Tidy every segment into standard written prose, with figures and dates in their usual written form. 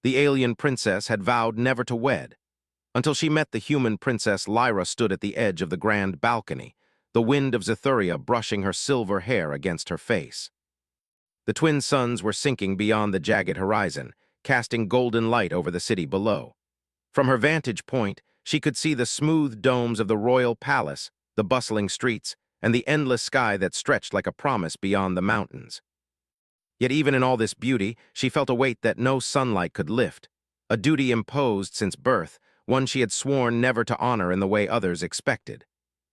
The alien princess had vowed never to wed, until she met the human princess. Lyra stood at the edge of the grand balcony, the wind of Zithuria brushing her silver hair against her face. The twin suns were sinking beyond the jagged horizon, casting golden light over the city below. From her vantage point, she could see the smooth domes of the royal palace, the bustling streets, and the endless sky that stretched like a promise beyond the mountains. Yet even in all this beauty, she felt a weight that no sunlight could lift, a duty imposed since birth, one she had sworn never to honor in the way others expected.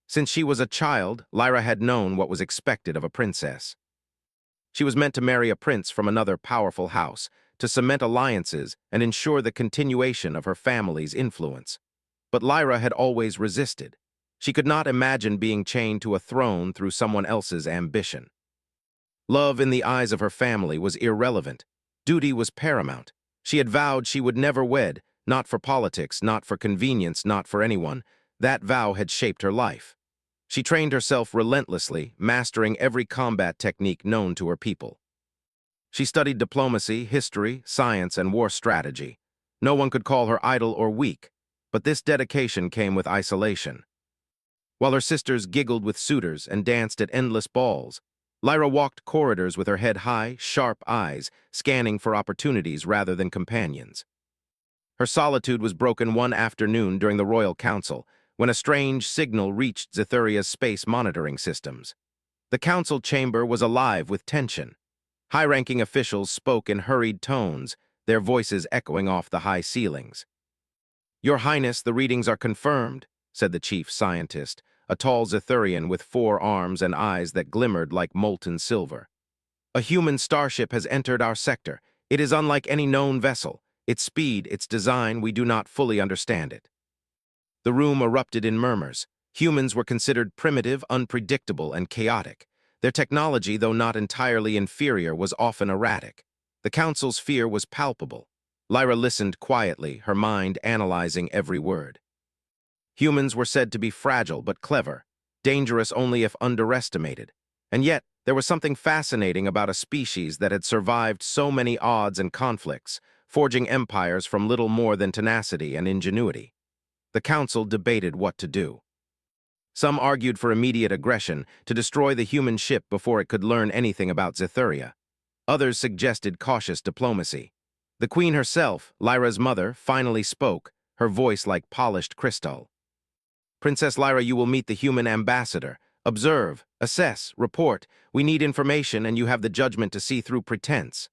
Since she was a child, Lyra had known what was expected of a princess. She was meant to marry a prince from another powerful house, to cement alliances and ensure the continuation of her family's influence. But Lyra had always resisted. She could not imagine being chained to a throne through someone else's ambition. Love in the eyes of her family was irrelevant. Duty was paramount. She had vowed she would never wed, not for politics, not for convenience, not for anyone. That vow had shaped her life. She trained herself relentlessly, mastering every combat technique known to her people. She studied diplomacy, history, science, and war strategy. No one could call her idle or weak, but this dedication came with isolation. While her sisters giggled with suitors and danced at endless balls, Lyra walked corridors with her head high, sharp eyes, scanning for opportunities rather than companions. Her solitude was broken one afternoon during the Royal Council, when a strange signal reached Zithuria's space monitoring systems. The council chamber was alive with tension. High-ranking officials spoke in hurried tones, their voices echoing off the high ceilings. "Your Highness, the readings are confirmed," said the chief scientist, a tall Zithurian with 4 arms and eyes that glimmered like molten silver. "A human starship has entered our sector. It is unlike any known vessel. Its speed, its design, we do not fully understand it." The room erupted in murmurs. Humans were considered primitive, unpredictable, and chaotic. Their technology, though not entirely inferior, was often erratic. The council's fear was palpable. Lyra listened quietly, her mind analyzing every word. Humans were said to be fragile but clever, dangerous only if underestimated. And yet, there was something fascinating about a species that had survived so many odds and conflicts, forging empires from little more than tenacity and ingenuity. The council debated what to do. Some argued for immediate aggression, to destroy the human ship before it could learn anything about Zithuria. Others suggested cautious diplomacy. The queen herself, Lyra's mother, finally spoke, her voice like polished crystal. "Princess Lyra, you will meet the human ambassador. Observe, assess, report. We need information, and you have the judgment to see through pretense."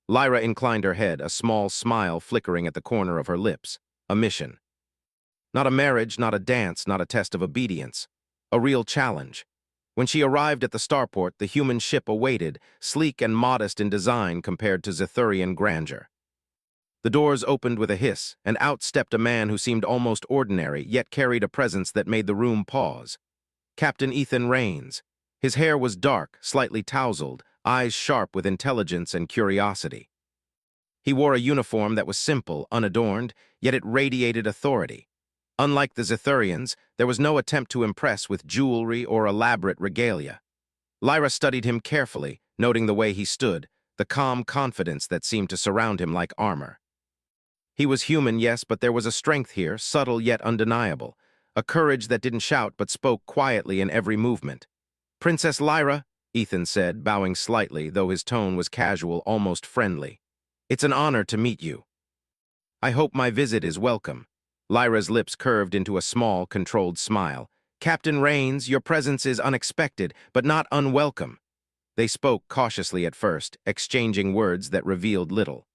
Lyra inclined her head, a small smile flickering at the corner of her lips. A mission. Not a marriage, not a dance, not a test of obedience. A real challenge. When she arrived at the starport, the human ship awaited, sleek and modest in design compared to Zithurian grandeur. The doors opened with a hiss, and out stepped a man who seemed almost ordinary, yet carried a presence that made the room pause. Captain Ethan Rains. His hair was dark, slightly tousled, eyes sharp with intelligence and curiosity. He wore a uniform that was simple, unadorned, yet it radiated authority. Unlike the Zithurians, there was no attempt to impress with jewelry or elaborate regalia. Lyra studied him carefully, noting the way he stood, the calm confidence that seemed to surround him like armor. He was human, yes, but there was a strength here, subtle yet undeniable, a courage that didn't shout but spoke quietly in every movement. "Princess Lyra," Ethan said, bowing slightly, though his tone was casual, almost friendly. "It's an honor to meet you. I hope my visit is welcome." Lyra's lips curved into a small, controlled smile. "Captain Rains, your presence is unexpected, but not unwelcome." They spoke cautiously at first, exchanging words that revealed little.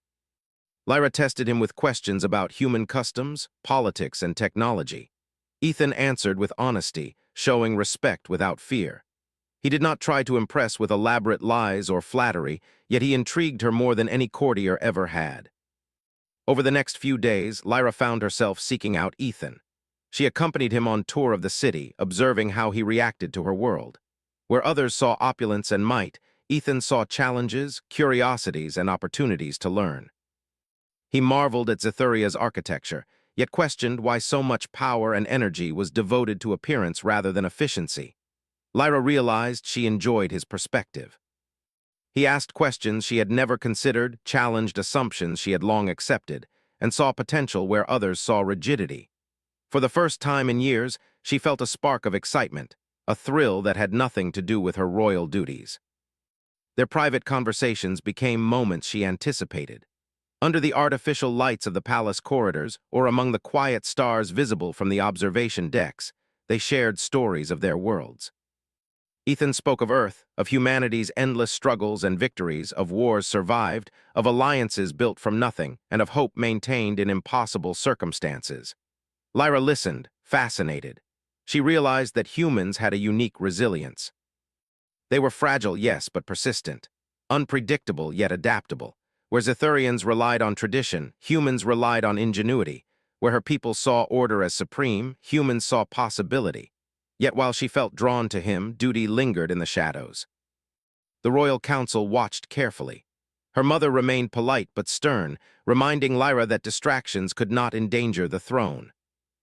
Lyra tested him with questions about human customs, politics, and technology. Ethan answered with honesty, showing respect without fear. He did not try to impress with elaborate lies or flattery, yet he intrigued her more than any courtier ever had. Over the next few days, Lyra found herself seeking out Ethan. She accompanied him on tour of the city, observing how he reacted to her world. Where others saw opulence and might, Ethan saw challenges, curiosities, and opportunities to learn. He marveled at Zithuria's architecture, yet questioned why so much power and energy was devoted to appearance rather than efficiency. Lyra realized she enjoyed his perspective. He asked questions she had never considered, challenged assumptions she had long accepted, and saw potential where others saw rigidity. For the first time in years, she felt a spark of excitement, a thrill that had nothing to do with her royal duties. Their private conversations became moments she anticipated. Under the artificial lights of the palace corridors, or among the quiet stars visible from the observation decks, they shared stories of their worlds. Ethan spoke of Earth, of humanity's endless struggles and victories, of wars survived, of alliances built from nothing, and of hope maintained in impossible circumstances. Lyra listened, fascinated. She realized that humans had a unique resilience. They were fragile, yes, but persistent. Unpredictable, yet adaptable. Where Zithurians relied on tradition, humans relied on ingenuity. Where her people saw order as supreme, humans saw possibility. Yet while she felt drawn to him, duty lingered in the shadows. The royal council watched carefully. Her mother remained polite but stern, reminding Lyra that distractions could not endanger the throne.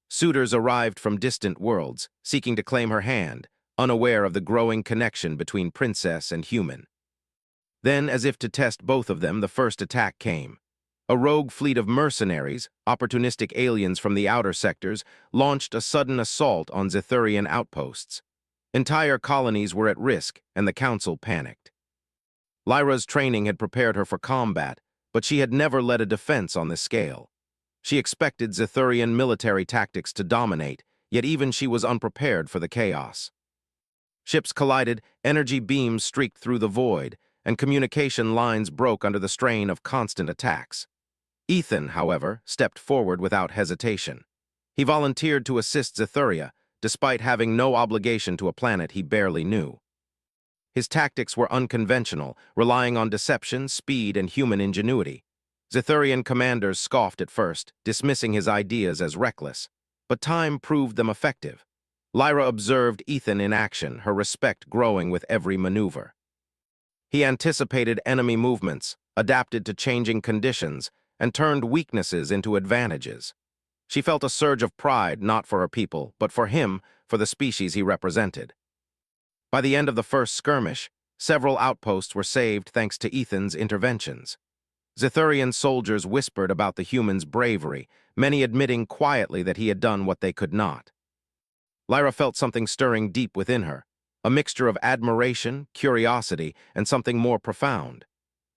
Suitors arrived from distant worlds, seeking to claim her hand, unaware of the growing connection between princess and human. Then, as if to test both of them, the first attack came. A rogue fleet of mercenaries, opportunistic aliens from the outer sectors, launched a sudden assault on Zithurian outposts. Entire colonies were at risk, and the council panicked. Lyra's training had prepared her for combat, but she had never led a defense on this scale. She expected Zithurian military tactics to dominate, yet even she was unprepared for the chaos. Ships collided, energy beams streaked through the void, and communication lines broke under the strain of constant attacks. Ethan, however, stepped forward without hesitation. He volunteered to assist Zithuria, despite having no obligation to a planet he barely knew. His tactics were unconventional, relying on deception, speed, and human ingenuity. Zithurian commanders scoffed at first, dismissing his ideas as reckless. But time proved them effective. Lyra observed Ethan in action, her respect growing with every maneuver. He anticipated enemy movements, adapted to changing conditions, and turned weaknesses into advantages. She felt a surge of pride, not for her people, but for him, for the species he represented. By the end of the first skirmish, several outposts were saved thanks to Ethan's interventions. Zithurian soldiers whispered about the humans' bravery, many admitting quietly that he had done what they could not. Lyra felt something stirring deep within her, a mixture of admiration, curiosity, and something more profound.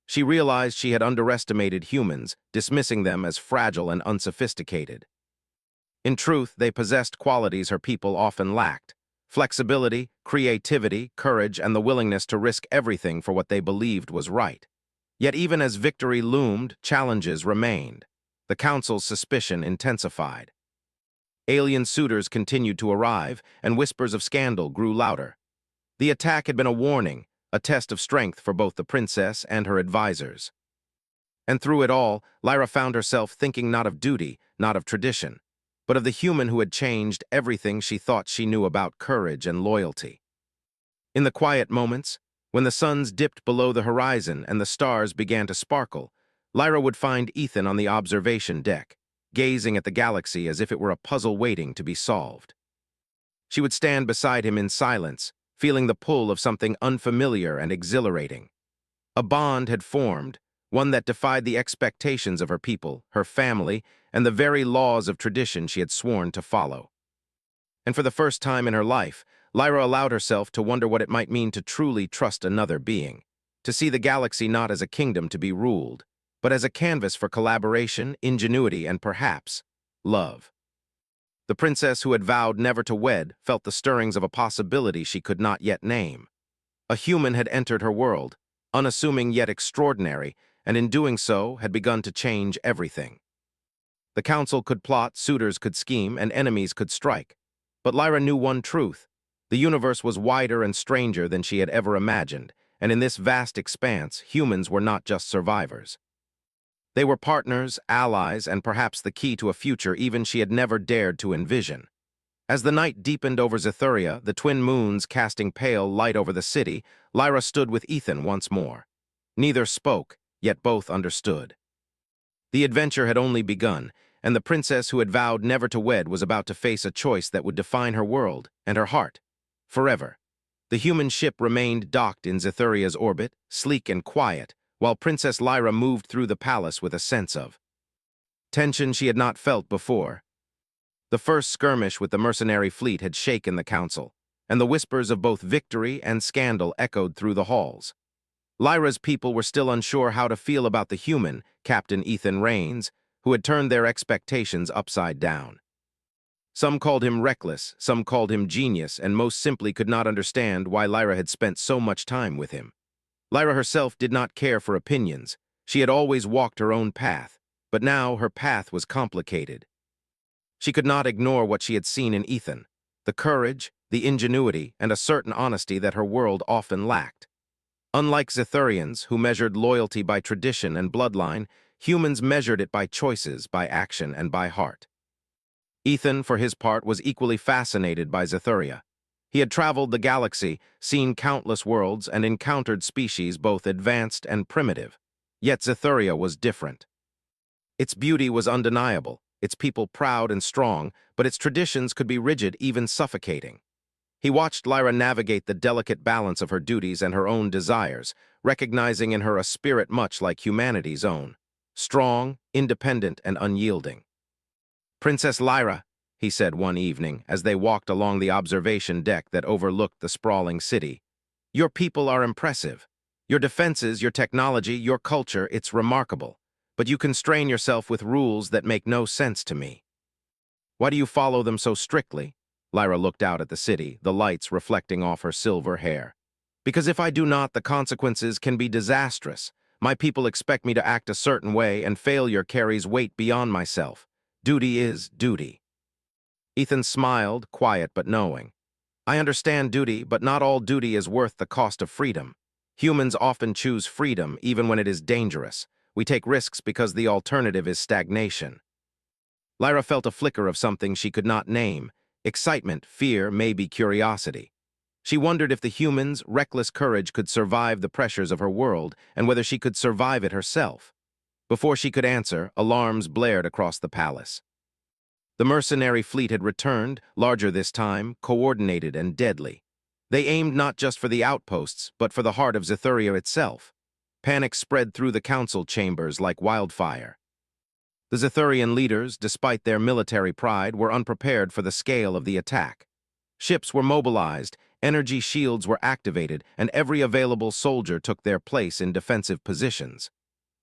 She realized she had underestimated humans, dismissing them as fragile and unsophisticated. In truth, they possessed qualities her people often lacked: flexibility, creativity, courage, and the willingness to risk everything for what they believed was right. Yet even as victory loomed, challenges remained. The council's suspicion intensified. Alien suitors continued to arrive, and whispers of scandal grew louder. The attack had been a warning, a test of strength for both the princess and her advisors. And through it all, Lyra found herself thinking not of duty, not of tradition, but of the human who had changed everything she thought she knew about courage and loyalty. In the quiet moments, when the suns dipped below the horizon and the stars began to sparkle, Lyra would find Ethan on the observation deck, gazing at the galaxy as if it were a puzzle waiting to be solved. She would stand beside him in silence, feeling the pull of something unfamiliar and exhilarating. A bond had formed, one that defied the expectations of her people, her family, and the very laws of tradition she had sworn to follow. And for the first time in her life, Lyra allowed herself to wonder what it might mean to truly trust another being, to see the galaxy not as a kingdom to be ruled, but as a canvas for collaboration, ingenuity, and perhaps, love. The princess who had vowed never to wed felt the stirrings of a possibility she could not yet name. A human had entered her world, unassuming yet extraordinary, and in doing so had begun to change everything. The council could plot, suitors could scheme, and enemies could strike. But Lyra knew one truth: the universe was wider and stranger than she had ever imagined, and in this vast expanse, humans were not just survivors. They were partners, allies, and perhaps the key to a future even she had never dared to envision. As the night deepened over Zithuria, the twin moons casting pale light over the city, Lyra stood with Ethan once more. Neither spoke, yet both understood. The adventure had only begun, and the princess who had vowed never to wed was about to face a choice that would define her world and her heart forever. The human ship remained docked in Zethuria's orbit, sleek and quiet, while Princess Lyra moved through the palace with a sense of tension she had not felt before. The first skirmish with the mercenary fleet had shaken the council, and the whispers of both victory and scandal echoed through the halls. Lyra's people were still unsure how to feel about the human, Captain Ethan Rains, who had turned their expectations upside down. Some called him reckless, some called him genius, and most simply could not understand why Lyra had spent so much time with him. Lyra herself did not care for opinions. She had always walked her own path, but now her path was complicated. She could not ignore what she had seen in Ethan, the courage, the ingenuity, and a certain honesty that her world often lacked. Unlike Zethurians, who measured loyalty by tradition and bloodline, humans measured it by choices, by action, and by heart. Ethan, for his part, was equally fascinated by Zethuria. He had traveled the galaxy, seen countless worlds, and encountered species both advanced and primitive. Yet Zethuria was different. Its beauty was undeniable, its people proud and strong, but its traditions could be rigid, even suffocating. He watched Lyra navigate the delicate balance of her duties and her own desires, recognizing in her a spirit much like humanity's own, strong, independent, and unyielding. "Princess Lyra," he said one evening as they walked along the observation deck that overlooked the sprawling city, "your people are impressive. Your defenses, your technology, your culture, it's remarkable. But you constrain yourself with rules that make no sense to me. Why do you follow them so strictly?" Lyra looked out at the city, the lights reflecting off her silver hair. "Because if I do not, the consequences can be disastrous. My people expect me to act a certain way, and failure carries weight beyond myself. Duty is duty." Ethan smiled, quiet but knowing. "I understand duty, but not all duty is worth the cost of freedom. Humans often choose freedom, even when it is dangerous. We take risks because the alternative is stagnation." Lyra felt a flicker of something she could not name. Excitement, fear, maybe curiosity. She wondered if the human's reckless courage could survive the pressures of her world, and whether she could survive it herself. Before she could answer, alarms blared across the palace. The mercenary fleet had returned, larger this time, coordinated and deadly. They aimed not just for the outposts, but for the heart of Zethuria itself. Panic spread through the council chambers like wildfire. The Zethurian leaders, despite their military pride, were unprepared for the scale of the attack. Ships were mobilized, energy shields were activated, and every available soldier took their place in defensive positions.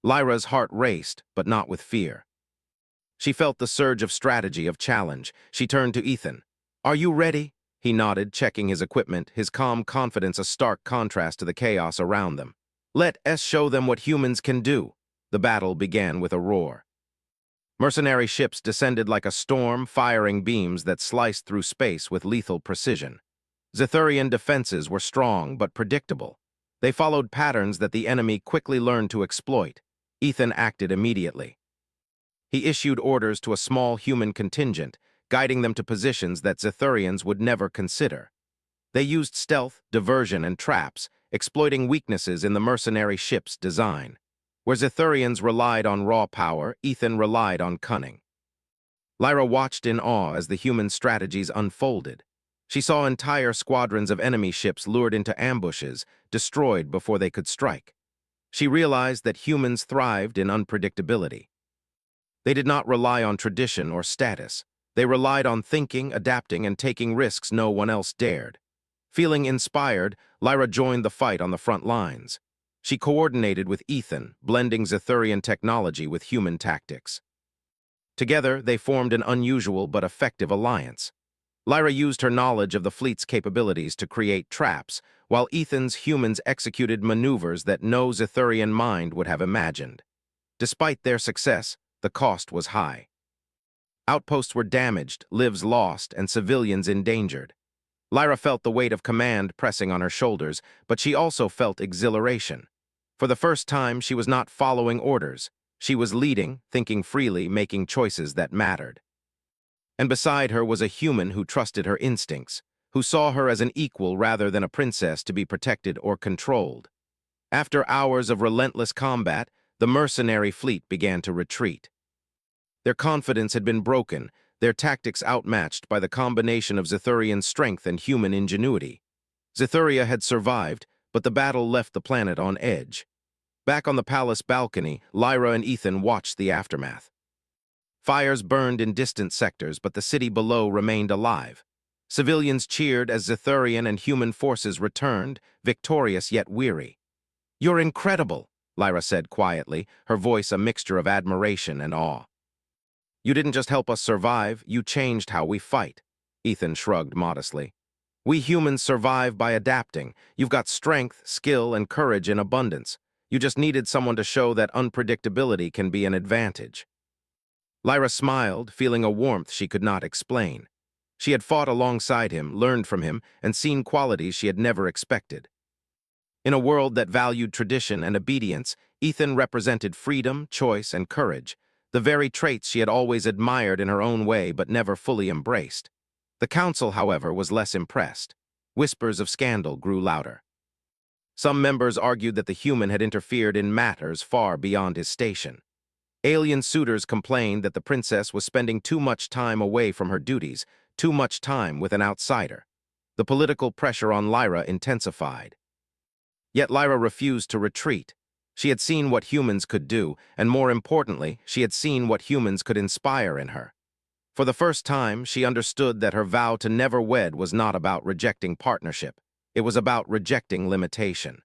Lyra's heart raced, but not with fear. She felt the surge of strategy, of challenge. She turned to Ethan. "Are you ready?" He nodded, checking his equipment, his calm confidence a stark contrast to the chaos around them. "Let us show them what humans can do." The battle began with a roar. Mercenary ships descended like a storm, firing beams that sliced through space with lethal precision. Zethurian defenses were strong but predictable. They followed patterns that the enemy quickly learned to exploit. Ethan acted immediately. He issued orders to a small human contingent, guiding them to positions that Zethurians would never consider. They used stealth, diversion, and traps, exploiting weaknesses in the mercenary ship's design. Where Zethurians relied on raw power, Ethan relied on cunning. Lyra watched in awe as the human strategies unfolded. She saw entire squadrons of enemy ships lured into ambushes, destroyed before they could strike. She realized that humans thrived in unpredictability. They did not rely on tradition or status. They relied on thinking, adapting, and taking risks no one else dared. Feeling inspired, Lyra joined the fight on the front lines. She coordinated with Ethan, blending Zethurian technology with human tactics. Together, they formed an unusual but effective alliance. Lyra used her knowledge of the fleet's capabilities to create traps, while Ethan's humans executed maneuvers that no Zethurian mind would have imagined. Despite their success, the cost was high. Outposts were damaged, lives lost, and civilians endangered. Lyra felt the weight of command pressing on her shoulders, but she also felt exhilaration. For the first time, she was not following orders. She was leading, thinking freely, making choices that mattered. And beside her was a human who trusted her instincts, who saw her as an equal rather than a princess to be protected or controlled. After hours of relentless combat, the mercenary fleet began to retreat. Their confidence had been broken, their tactics outmatched by the combination of Zethurian strength and human ingenuity. Zithuria had survived, but the battle left the planet on edge. Back on the palace balcony, Lyra and Ethan watched the aftermath. Fires burned in distant sectors, but the city below remained alive. Civilians cheered as Zithurian and human forces returned, victorious yet weary. "You're incredible," Lyra said quietly, her voice a mixture of admiration and awe. "You didn't just help us survive, you changed how we fight," Ethan shrugged modestly. "We humans survive by adapting. You've got strength, skill, and courage in abundance. You just needed someone to show that unpredictability can be an advantage." Lyra smiled, feeling a warmth she could not explain. She had fought alongside him, learned from him, and seen qualities she had never expected. In a world that valued tradition and obedience, Ethan represented freedom, choice, and courage, the very traits she had always admired in her own way but never fully embraced. The council, however, was less impressed. Whispers of scandal grew louder. Some members argued that the human had interfered in matters far beyond his station. Alien suitors complained that the princess was spending too much time away from her duties, too much time with an outsider. The political pressure on Lyra intensified. Yet Lyra refused to retreat. She had seen what humans could do, and more importantly, she had seen what humans could inspire in her. For the first time, she understood that her vow to never wed was not about rejecting partnership. It was about rejecting limitation.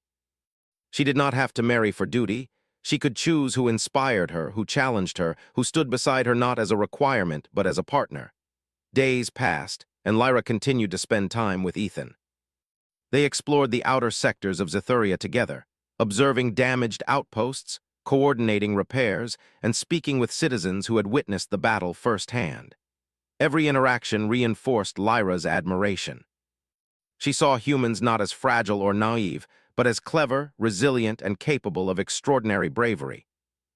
She did not have to marry for duty. She could choose who inspired her, who challenged her, who stood beside her not as a requirement, but as a partner. Days passed, and Lyra continued to spend time with Ethan. They explored the outer sectors of Zithuria together, observing damaged outposts, coordinating repairs, and speaking with citizens who had witnessed the battle firsthand. Every interaction reinforced Lyra's admiration. She saw humans not as fragile or naive, but as clever, resilient, and capable of extraordinary bravery.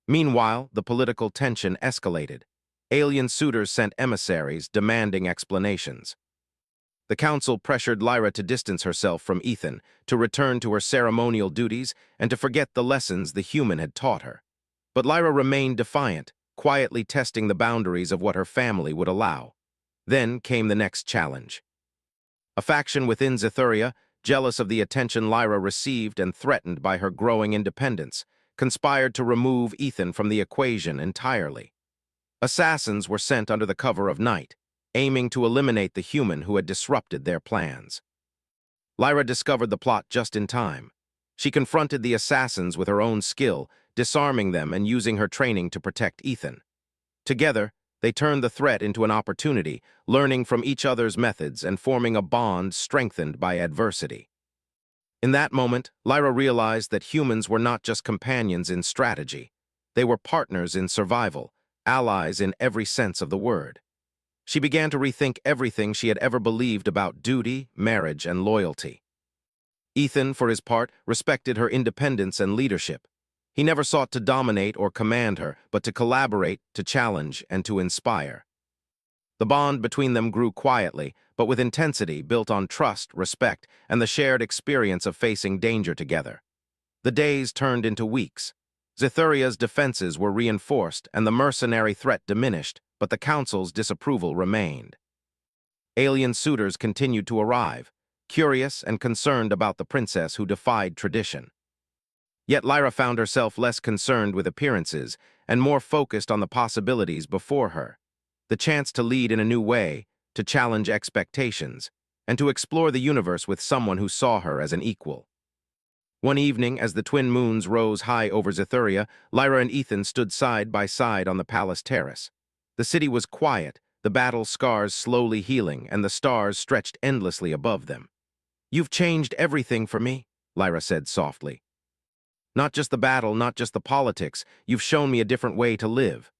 Meanwhile, the political tension escalated. Alien suitors sent emissaries demanding explanations. The council pressured Lyra to distance herself from Ethan, to return to her ceremonial duties, and to forget the lessons the human had taught her. But Lyra remained defiant, quietly testing the boundaries of what her family would allow. Then came the next challenge. A faction within Zithuria, jealous of the attention Lyra received and threatened by her growing independence, conspired to remove Ethan from the equation entirely. Assassins were sent under the cover of night, aiming to eliminate the human who had disrupted their plans. Lyra discovered the plot just in time. She confronted the assassins with her own skill, disarming them and using her training to protect Ethan. Together, they turned the threat into an opportunity, learning from each other's methods and forming a bond strengthened by adversity. In that moment, Lyra realized that humans were not just companions in strategy. They were partners in survival, allies in every sense of the word. She began to rethink everything she had ever believed about duty, marriage, and loyalty. Ethan, for his part, respected her independence and leadership. He never sought to dominate or command her, but to collaborate, to challenge, and to inspire. The bond between them grew quietly, but with intensity built on trust, respect, and the shared experience of facing danger together. The days turned into weeks. Zithuria's defenses were reinforced, and the mercenary threat diminished, but the council's disapproval remained. Alien suitors continued to arrive, curious and concerned about the princess who defied tradition. Yet Lyra found herself less concerned with appearances and more focused on the possibilities before her. The chance to lead in a new way, to challenge expectations, and to explore the universe with someone who saw her as an equal. One evening, as the twin moons rose high over Zithuria, Lyra and Ethan stood side by side on the palace terrace. The city was quiet, the battle scars slowly healing, and the stars stretched endlessly above them. "You've changed everything for me," Lyra said softly. "Not just the battle, not just the politics, you've shown me a different way to live."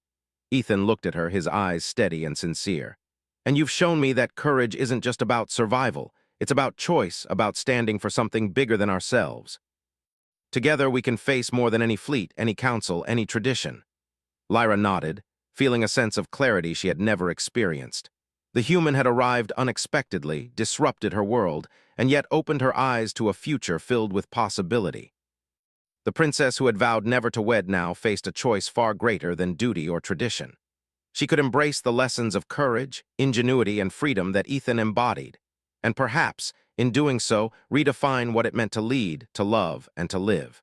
Ethan looked at her, his eyes steady and sincere. "And you've shown me that courage isn't just about survival, it's about choice, about standing for something bigger than ourselves. Together we can face more than any fleet, any council, any tradition." Lyra nodded, feeling a sense of clarity she had never experienced. The human had arrived unexpectedly, disrupted her world, and yet opened her eyes to a future filled with possibility. The princess who had vowed never to wed now faced a choice far greater than duty or tradition. She could embrace the lessons of courage, ingenuity, and freedom that Ethan embodied, and perhaps, In doing so, redefine what it meant to lead, to love, and to live.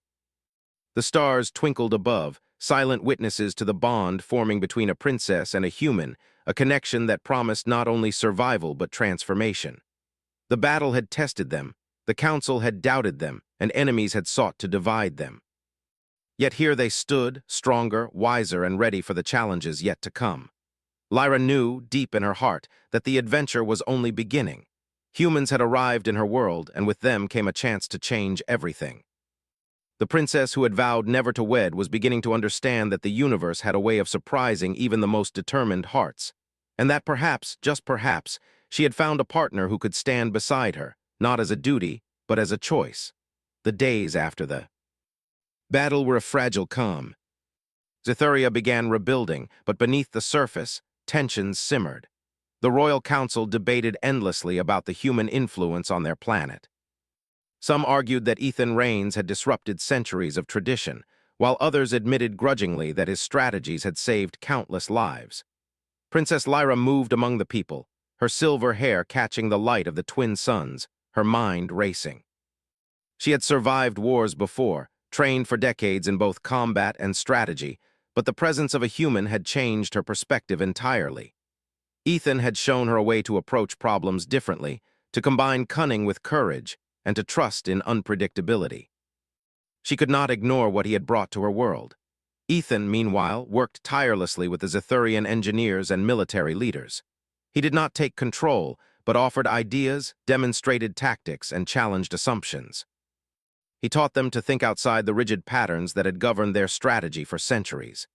The stars twinkled above, silent witnesses to the bond forming between a princess and a human, a connection that promised not only survival but transformation. The battle had tested them, the council had doubted them, and enemies had sought to divide them. Yet here they stood, stronger, wiser, and ready for the challenges yet to come. Lyra knew, deep in her heart, that the adventure was only beginning. Humans had arrived in her world, and with them came a chance to change everything. The princess who had vowed never to wed was beginning to understand that the universe had a way of surprising even the most determined hearts, and that perhaps, just perhaps, she had found a partner who could stand beside her, not as a duty, but as a choice. The days after the battle were a fragile calm. Scytheria began rebuilding, but beneath the surface, tensions simmered. The Royal Council debated endlessly about the human influence on their planet. Some argued that Ethan Raynes had disrupted centuries of tradition, while others admitted grudgingly that his strategies had saved countless lives. Princess Lyra moved among the people, her silver hair catching the light of the twin suns, her mind racing. She had survived wars before, trained for decades in both combat and strategy, but the presence of a human had changed her perspective entirely. Ethan had shown her a way to approach problems differently, to combine cunning with courage, and to trust in unpredictability. She could not ignore what he had brought to her world. Ethan, meanwhile, worked tirelessly with the Zethurian engineers and military leaders. He did not take control, but offered ideas, demonstrated tactics, and challenged assumptions. He taught them to think outside the rigid patterns that had governed their strategy for centuries.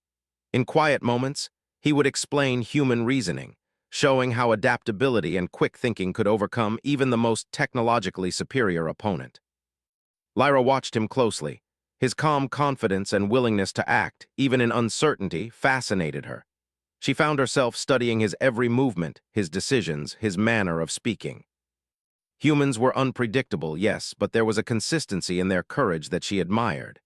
In quiet moments, he would explain human reasoning, showing how adaptability and quick thinking could overcome even the most technologically superior opponent. Lyra watched him closely. His calm confidence and willingness to act, even in uncertainty, fascinated her. She found herself studying his every movement, his decisions, his manner of speaking. Humans were unpredictable, yes, but there was a consistency in their courage that she admired.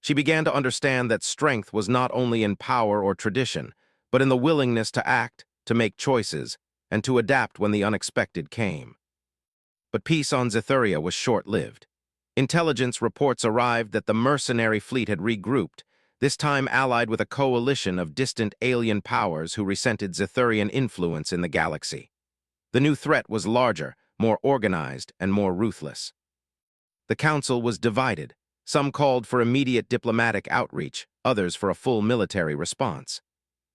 She began to understand that strength was not only in power or tradition, but in the willingness to act, to make choices, and to adapt when the unexpected came. But peace on Zithuria was short-lived. Intelligence reports arrived that the mercenary fleet had regrouped, this time allied with a coalition of distant alien powers who resented Zithurian influence in the galaxy. The new threat was larger, more organized, and more ruthless. The council was divided. Some called for immediate diplomatic outreach, others for a full military response.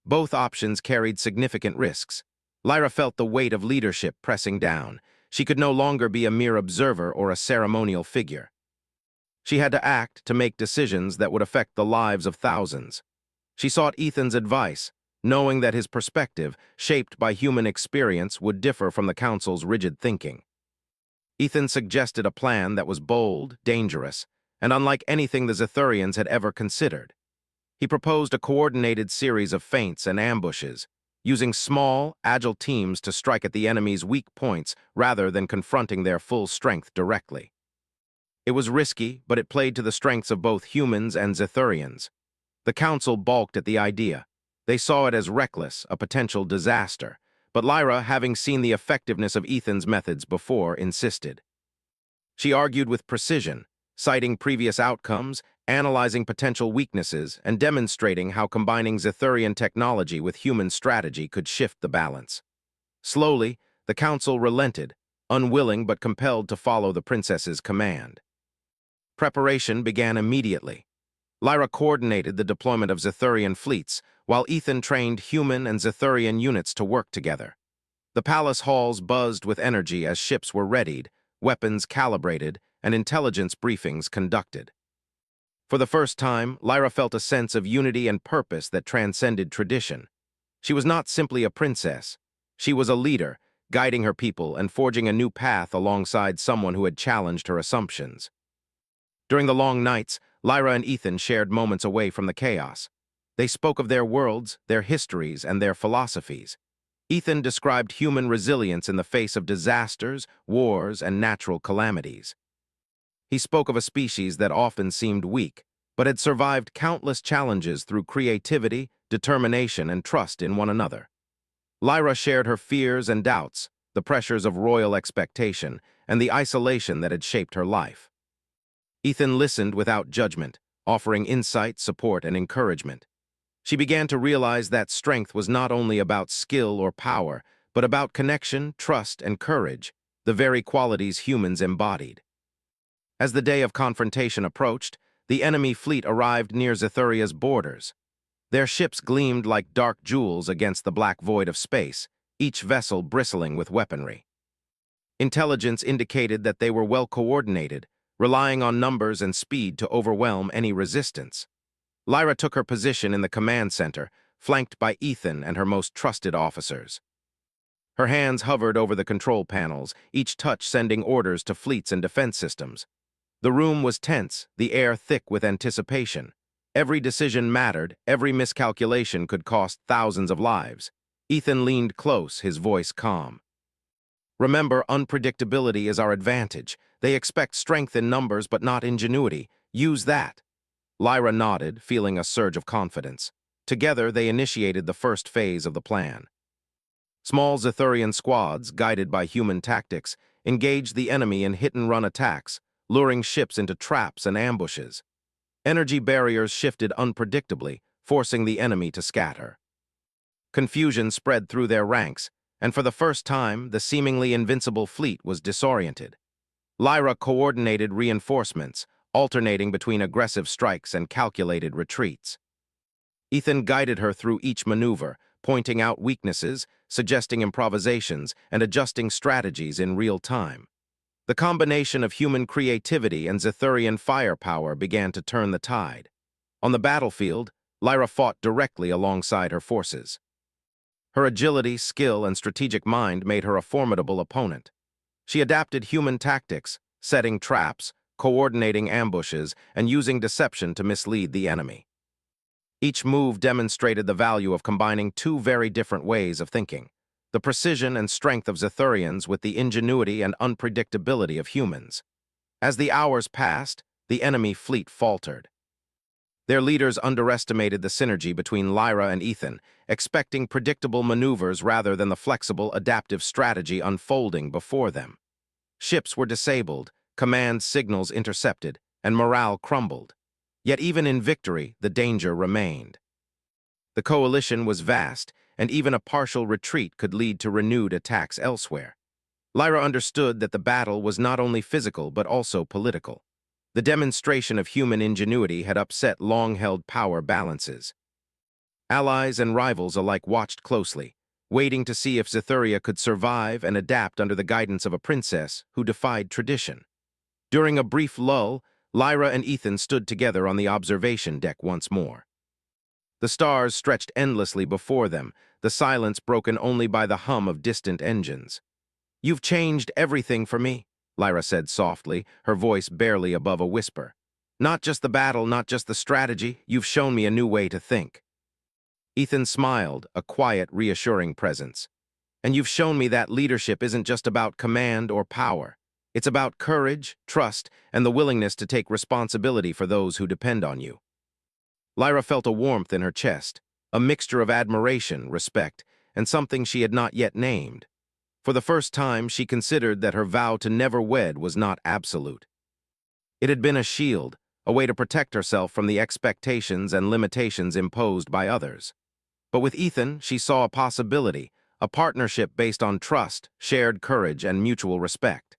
Both options carried significant risks. Lyra felt the weight of leadership pressing down. She could no longer be a mere observer or a ceremonial figure. She had to act, to make decisions that would affect the lives of thousands. She sought Ethan's advice, knowing that his perspective, shaped by human experience, would differ from the council's rigid thinking. Ethan suggested a plan that was bold, dangerous, and unlike anything the Zithurians had ever considered. He proposed a coordinated series of feints and ambushes, using small, agile teams to strike at the enemy's weak points rather than confronting their full strength directly. It was risky, but it played to the strengths of both humans and Zithurians. The council balked at the idea. They saw it as reckless, a potential disaster, but Lyra, having seen the effectiveness of Ethan's methods before, insisted. She argued with precision, citing previous outcomes, analyzing potential weaknesses, and demonstrating how combining Zithurian technology with human strategy could shift the balance. Slowly, the council relented, unwilling but compelled to follow the princess's command. Preparation began immediately. Lyra coordinated the deployment of Zithurian fleets, while Ethan trained human and Zithurian units to work together. The palace halls buzzed with energy as ships were readied, weapons calibrated, and intelligence briefings conducted. For the first time, Lyra felt a sense of unity and purpose that transcended tradition. She was not simply a princess. She was a leader, guiding her people and forging a new path alongside someone who had challenged her assumptions. During the long nights, Lyra and Ethan shared moments away from the chaos. They spoke of their worlds, their histories, and their philosophies. Ethan described human resilience in the face of disasters, wars, and natural calamities. He spoke of a species that often seemed weak, but had survived countless challenges through creativity, determination, and trust in one another. Lyra shared her fears and doubts, the pressures of royal expectation, and the isolation that had shaped her life. Ethan listened without judgment, offering insight, support, and encouragement. She began to realize that strength was not only about skill or power, but about connection, trust, and courage, the very qualities humans embodied. As the day of confrontation approached, the enemy fleet arrived near Zithuria's borders. Their ships gleamed like dark jewels against the black void of space, each vessel bristling with weaponry. Intelligence indicated that they were well coordinated, relying on numbers and speed to overwhelm any resistance. Lyra took her position in the command center, flanked by Ethan and her most trusted officers. Her hands hovered over the control panels, each touch sending orders to fleets and defense systems. The room was tense, the air thick with anticipation. Every decision mattered, every miscalculation could cost thousands of lives. Ethan leaned close, his voice calm. "Remember, unpredictability is our advantage. They expect strength in numbers but not ingenuity. Use that." Lyra nodded, feeling a surge of confidence. Together, they initiated the first phase of the plan. Small Zithurian squads, guided by human tactics, engaged the enemy in hit-and-run attacks, luring ships into traps and ambushes. Energy barriers shifted unpredictably, forcing the enemy to scatter. Confusion spread through their ranks, and for the first time, the seemingly invincible fleet was disoriented. Lyra coordinated reinforcements, alternating between aggressive strikes and calculated retreats. Ethan guided her through each maneuver, pointing out weaknesses, suggesting improvisations, and adjusting strategies in real time. The combination of human creativity and Zithurian firepower began to turn the tide. On the battlefield, Lyra fought directly alongside her forces. Her agility, skill, and strategic mind made her a formidable opponent. She adapted human tactics, setting traps, coordinating ambushes, and using deception to mislead the enemy. Each move demonstrated the value of combining two very different ways of thinking: the precision and strength of Zithurians with the ingenuity and unpredictability of humans. As the hours passed, the enemy fleet faltered. Their leaders underestimated the synergy between Lyra and Ethan, expecting predictable maneuvers rather than the flexible, adaptive strategy unfolding before them. Ships were disabled, command signals intercepted, and morale crumbled. Yet even in victory, the danger remained. The coalition was vast, and even a partial retreat could lead to renewed attacks elsewhere. Lyra understood that the battle was not only physical but also political. The demonstration of human ingenuity had upset long-held power balances. Allies and rivals alike watched closely, waiting to see if Zithuria could survive and adapt under the guidance of a princess who defied tradition. During a brief lull, Lyra and Ethan stood together on the observation deck once more. The stars stretched endlessly before them, the silence broken only by the hum of distant engines. "You've changed everything for me," Lyra said softly, her voice barely above a whisper. "Not just the battle, not just the strategy, you've shown me a new way to think." Ethan smiled, a quiet, reassuring presence. "And you've shown me that leadership isn't just about command or power. It's about courage, trust, and the willingness to take responsibility for those who depend on you." Lyra felt a warmth in her chest, a mixture of admiration, respect, and something she had not yet named. For the first time, she considered that her vow to never wed was not absolute. It had been a shield, a way to protect herself from the expectations and limitations imposed by others. But with Ethan, she saw a possibility, a partnership based on trust, shared courage, and mutual respect.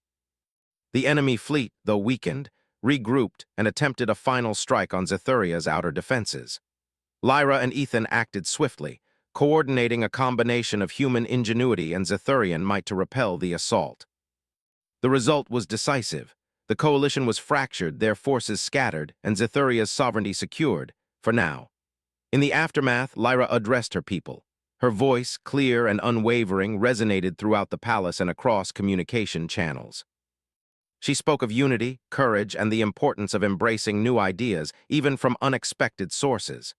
The enemy fleet, though weakened, regrouped and attempted a final strike on Zithuria's outer defenses. Lyra and Ethan acted swiftly, coordinating a combination of human ingenuity and Zithurian might to repel the assault. The result was decisive. The coalition was fractured, their forces scattered, and Zithuria's sovereignty secured, for now. In the aftermath, Lyra addressed her people. Her voice, clear and unwavering, resonated throughout the palace and across communication channels. She spoke of unity, courage, and the importance of embracing new ideas, even from unexpected sources.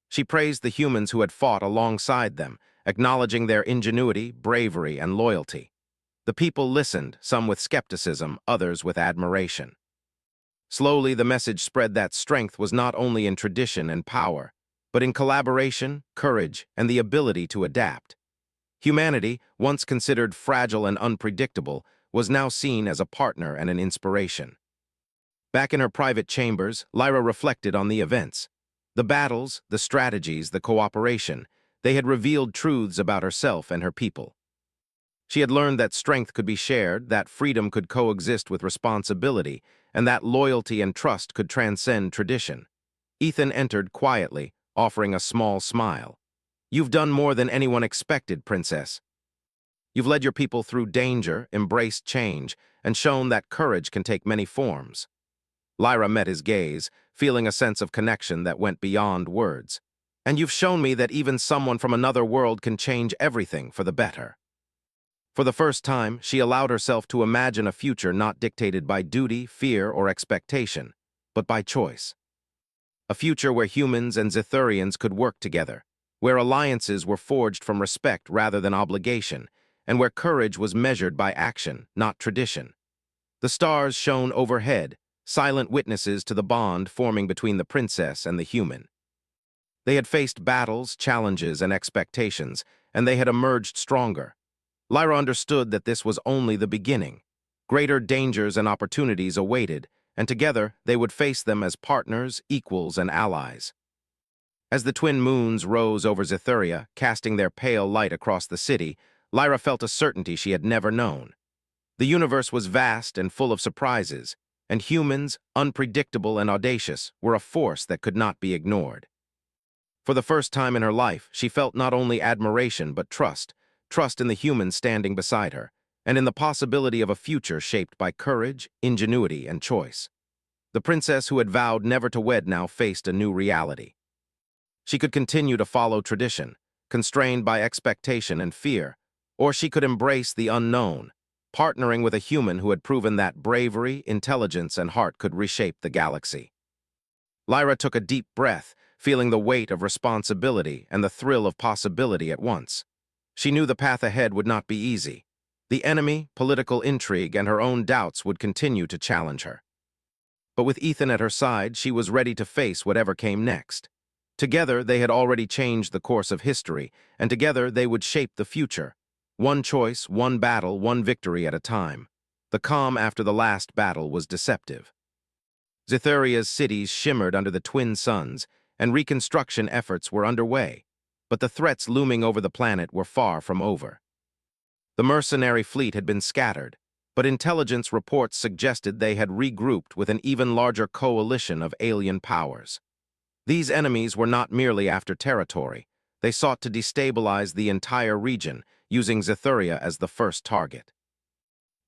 She praised the humans who had fought alongside them, acknowledging their ingenuity, bravery, and loyalty. The people listened, some with skepticism, others with admiration. Slowly, the message spread that strength was not only in tradition and power, but in collaboration, courage, and the ability to adapt. Humanity, once considered fragile and unpredictable, was now seen as a partner and an inspiration. Back in her private chambers, Lyra reflected on the events. The battles, the strategies, the cooperation, they had revealed truths about herself and her people. She had learned that strength could be shared, that freedom could coexist with responsibility, and that loyalty and trust could transcend tradition. Ethan entered quietly, offering a small smile. "You've done more than anyone expected, Princess. You've led your people through danger, embraced change, and shown that courage can take many forms." Lyra met his gaze, feeling a sense of connection that went beyond words. "And you've shown me that even someone from another world can change everything for the better." For the first time, she allowed herself to imagine a future not dictated by duty, fear, or expectation, but by choice. A future where humans and Zithurians could work together, where alliances were forged from respect rather than obligation, and where courage was measured by action, not tradition. The stars shone overhead, silent witnesses to the bond forming between the princess and the human. They had faced battles, challenges, and expectations, and they had emerged stronger. Lyra understood that this was only the beginning. Greater dangers and opportunities awaited, and together they would face them as partners, equals, and allies. As the twin moons rose over Zithuria, casting their pale light across the city, Lyra felt a certainty she had never known. The universe was vast and full of surprises, and humans, unpredictable and audacious, were a force that could not be ignored. For the first time in her life, she felt not only admiration but trust in the humans standing beside her, and in the possibility of a future shaped by courage, ingenuity, and choice. The princess who had vowed never to wed now faced a new reality. She could continue to follow tradition, constrained by expectation and fear, or she could embrace the unknown, partnering with a human who had proven that bravery, intelligence, and heart could reshape the galaxy. Lyra took a deep breath, feeling the weight of responsibility and the thrill of possibility at once. She knew the path ahead would not be easy. The enemy, political intrigue, and her own doubts would continue to challenge her. But with Ethan at her side, she was ready to face whatever came next. Together, they had already changed the course of history, and together they would shape the future. One choice, one battle, one victory at a time. The calm after the last battle was deceptive. Zithuria's cities shimmered under the twin suns, and reconstruction efforts were underway. But the threats looming over the planet were far from over. The mercenary fleet had been scattered, but intelligence reports suggested they had regrouped with an even larger coalition of alien powers. These enemies were not merely after territory. They sought to destabilize the entire region, using Zithuria as the first target.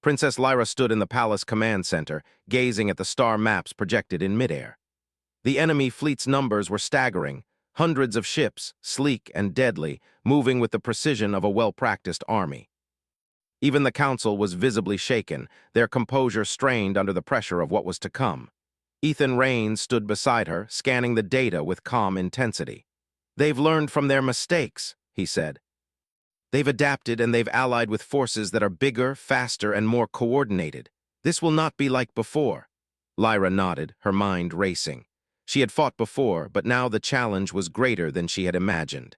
Princess Lyra stood in the palace command center, gazing at the star maps projected in midair. The enemy fleet's numbers were staggering, hundreds of ships, sleek and deadly, moving with the precision of a well-practiced army. Even the council was visibly shaken, their composure strained under the pressure of what was to come. Ethan Raines stood beside her, scanning the data with calm intensity. "They've learned from their mistakes," he said. "They've adapted and they've allied with forces that are bigger, faster, and more coordinated. This will not be like before." Lyra nodded, her mind racing. She had fought before, but now the challenge was greater than she had imagined.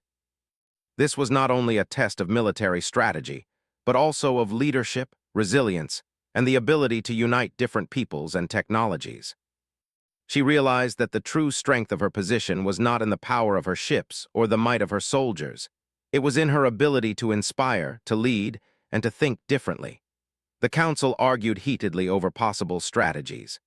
This was not only a test of military strategy, but also of leadership, resilience, and the ability to unite different peoples and technologies. She realized that the true strength of her position was not in the power of her ships or the might of her soldiers. It was in her ability to inspire, to lead, and to think differently. The council argued heatedly over possible strategies.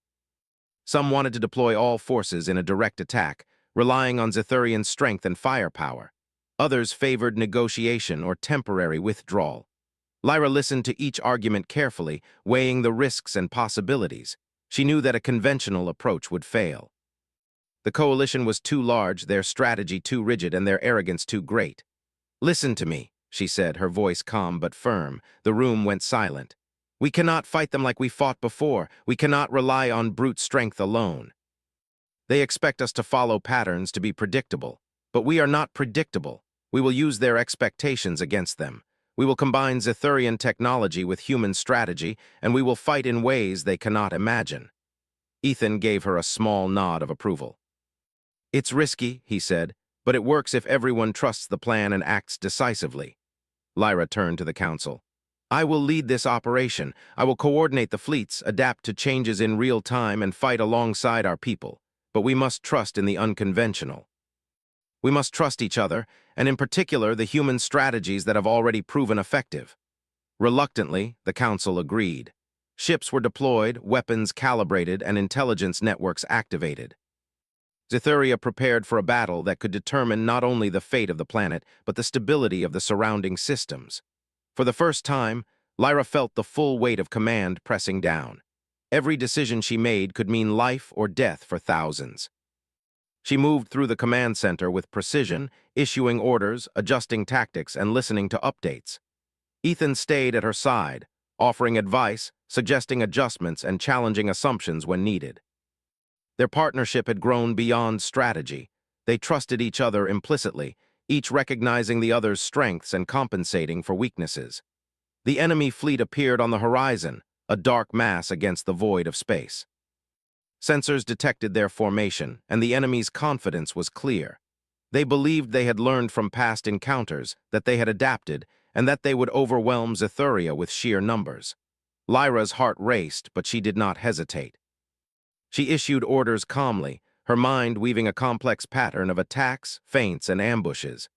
Some wanted to deploy all forces in a direct attack, relying on Zithurian's strength and firepower. Others favored negotiation or temporary withdrawal. Lyra listened to each argument carefully, weighing the risks and possibilities. She knew that a conventional approach would fail. The coalition was too large, their strategy too rigid, and their arrogance too great. "Listen to me," she said, her voice calm but firm. The room went silent. "We cannot fight them like we fought before. We cannot rely on brute strength alone. They expect us to follow patterns, to be predictable. But we are not predictable. We will use their expectations against them. We will combine Zithurian technology with human strategy, and we will fight in ways they cannot imagine." Ethan gave her a small nod of approval. "It's risky," he said, "but it works if everyone trusts the plan and acts decisively." Lyra turned to the council. I will lead this operation. I will coordinate the fleets, adapt to changes in real time, and fight alongside our people. But we must trust in the unconventional. We must trust each other, and in particular the human strategies that have already proven effective. Reluctantly, the Council agreed. Ships were deployed, weapons calibrated, and intelligence networks activated. Zithuria prepared for a battle that could determine not only the fate of the planet, but the stability of the surrounding systems. For the first time, Lyra felt the full weight of command pressing down. Every decision she made could mean life or death for thousands. She moved through the command center with precision, issuing orders, adjusting tactics, and listening to updates. Ethan stayed at her side, offering advice, suggesting adjustments, and challenging assumptions when needed. Their partnership had grown beyond strategy. They trusted each other implicitly, each recognizing the other's strengths and compensating for weaknesses. The enemy fleet appeared on the horizon, a dark mass against the void of space. Sensors detected their formation, and the enemy's confidence was clear. They believed they had learned from past encounters, that they had adapted, and that they would overwhelm Zithuria with sheer numbers. Lyra's heart raced, but she did not hesitate. She issued orders calmly, her mind weaving a complex pattern of attacks, feints, and ambushes.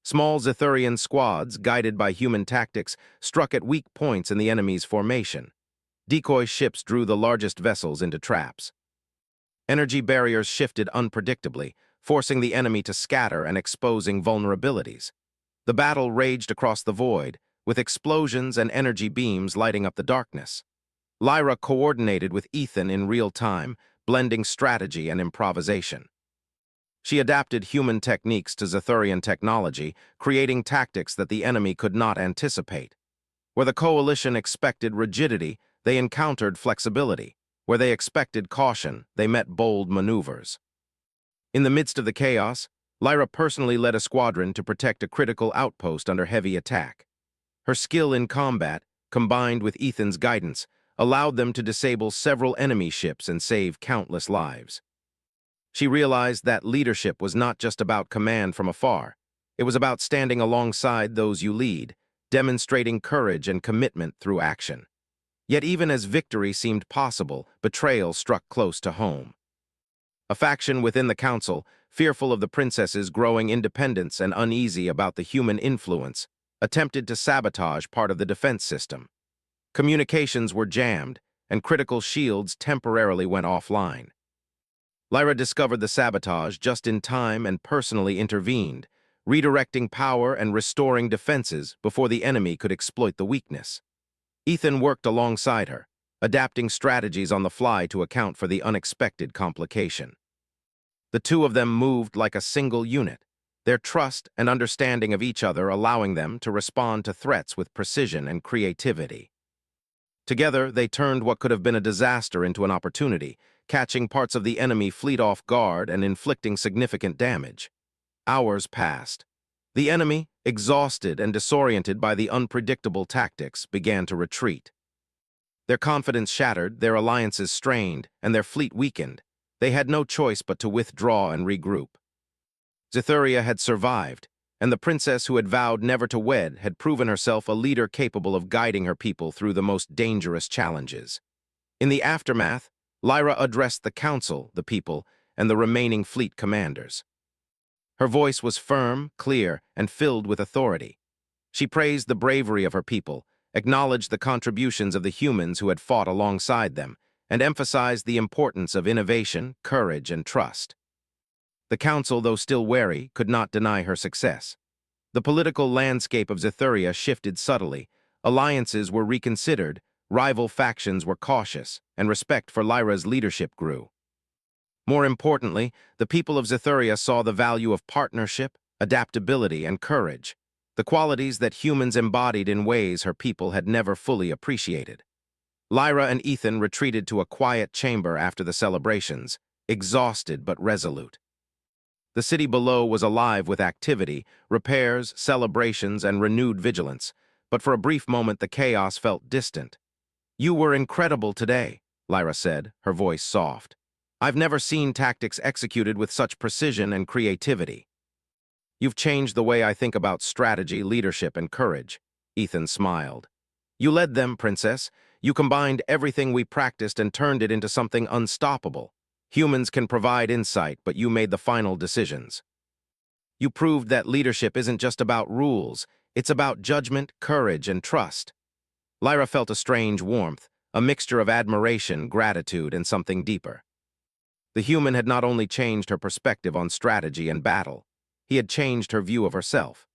Small Zithurian squads, guided by human tactics, struck at weak points in the enemy's formation. Decoy ships drew the largest vessels into traps. Energy barriers shifted unpredictably, forcing the enemy to scatter and exposing vulnerabilities. The battle raged across the void, with explosions and energy beams lighting up the darkness. Lyra coordinated with Ethan in real time, blending strategy and improvisation. She adapted human techniques to Zithurian technology, creating tactics that the enemy could not anticipate. Where the coalition expected rigidity, they encountered flexibility. Where they expected caution, they met bold maneuvers. In the midst of the chaos, Lyra personally led a squadron to protect a critical outpost under heavy attack. Her skill in combat, combined with Ethan's guidance, allowed them to disable several enemy ships and save countless lives. She realized that leadership was not just about command from afar. It was about standing alongside those you lead, demonstrating courage and commitment through action. Yet even as victory seemed possible, betrayal struck close to home. A faction within the council, fearful of the princess's growing independence and uneasy about the human influence, attempted to sabotage part of the defense system. Communications were jammed, and critical shields temporarily went offline. Lyra discovered the sabotage just in time and personally intervened, redirecting power and restoring defenses before the enemy could exploit the weakness. Ethan worked alongside her, adapting strategies on the fly to account for the unexpected complication. The two of them moved like a single unit, their trust and understanding of each other allowing them to respond to threats with precision and creativity. Together, they turned what could have been a disaster into an opportunity, catching parts of the enemy fleet off guard and inflicting significant damage. Hours passed. The enemy, exhausted and disoriented by the unpredictable tactics, began to retreat. Their confidence shattered, their alliances strained, and their fleet weakened. They had no choice but to withdraw and regroup. Zithuria had survived, and the princess who had vowed never to wed had proven herself a leader capable of guiding her people through the most dangerous challenges. In the aftermath, Lyra addressed the council, the people, and the remaining fleet commanders. Her voice was firm, clear, and filled with authority. She praised the bravery of her people, acknowledged the contributions of the humans who had fought alongside them, and emphasized the importance of innovation, courage, and trust. The council, though still wary, could not deny her success. The political landscape of Zithuria shifted subtly, alliances were reconsidered, rival factions were cautious, and respect for Lyra's leadership grew. More importantly, the people of Zithuria saw the value of partnership, adaptability, and courage, the qualities that humans embodied in ways her people had never fully appreciated. Lyra and Ethan retreated to a quiet chamber after the celebrations, exhausted but resolute. The city below was alive with activity, repairs, celebrations, and renewed vigilance, but for a brief moment the chaos felt distant. "You were incredible today," Lyra said, her voice soft. "I've never seen tactics executed with such precision and creativity." "You've changed the way I think about strategy, leadership, and courage," Ethan smiled. You led them, Princess. You combined everything we practiced and turned it into something unstoppable. Humans can provide insight, but you made the final decisions. You proved that leadership isn't just about rules, it's about judgment, courage, and trust. Lyra felt a strange warmth, a mixture of admiration, gratitude, and something deeper. The human had not only changed her perspective on strategy and battle, he had changed her view of herself.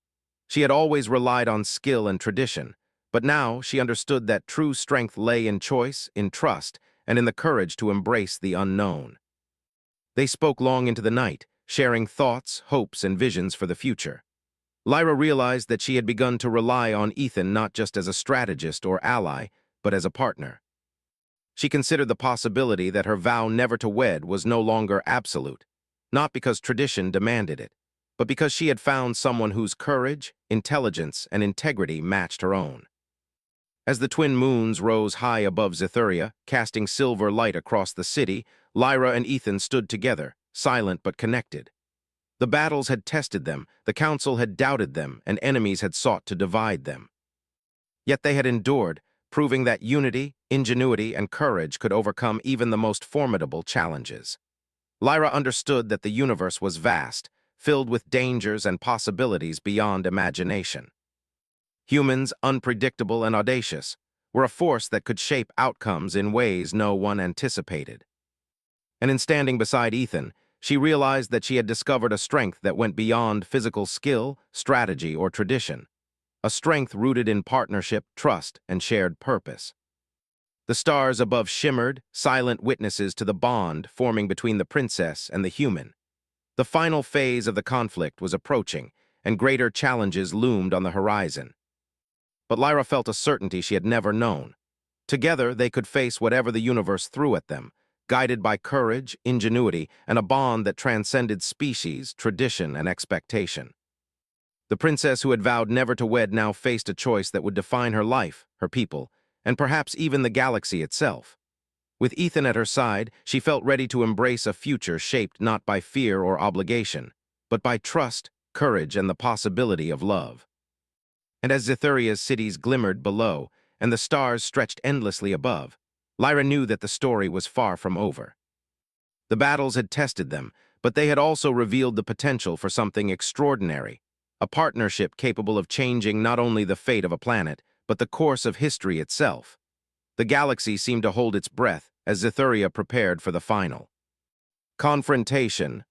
She had always relied on skill and tradition, but now she understood that true strength lay in choice, in trust, and in the courage to embrace the unknown. They spoke long into the night, sharing thoughts, hopes, and visions for the future. Lyra realized that she had begun to rely on Ethan not just as a strategist or ally, but as a partner. She considered the possibility that her vow never to wed was no longer absolute, not because tradition demanded it, but because she had found someone whose courage, intelligence, and integrity matched her own. As the twin moons rose high above Zithuria, casting silver light across the city, Lyra and Ethan stood together, silent but connected. The battles had tested them, the council had doubted them, and enemies had sought to divide them. Yet they had endured, proving that unity, ingenuity, and courage could overcome even the most formidable challenges. Lyra understood that the universe was vast, filled with dangers and possibilities beyond imagination. Humans, unpredictable and audacious, were a force that could shape outcomes in ways no one anticipated. And in standing beside Ethan, she realized that she had discovered a strength that went beyond physical skill, strategy, or tradition, a strength rooted in partnership, trust, and shared purpose. The stars above shimmered, silent witnesses to the bond forming between the princess and the human. The final phase of the conflict was approaching, and greater challenges loomed on the horizon. But Lyra felt a certainty she had never known. Together, they could face whatever the universe threw at them, guided by courage, ingenuity, and a bond that transcended species, tradition, and expectation. The princess who had vowed never to wed now faced a choice that would define her life, her people, and perhaps even the galaxy itself. With Ethan at her side, she felt ready to embrace a future shaped not by fear or obligation, but by trust, courage, and the possibility of love. And as Zithuria's cities glimmered below, and the stars stretched endlessly above, Lyra knew that the story was far from over. The battles had tested them, but they had also revealed the potential for something extraordinary, a partnership capable of changing not only the fate of a planet, but the course of history itself. The galaxy seemed to hold its breath as Zithuria prepared for the final confrontation.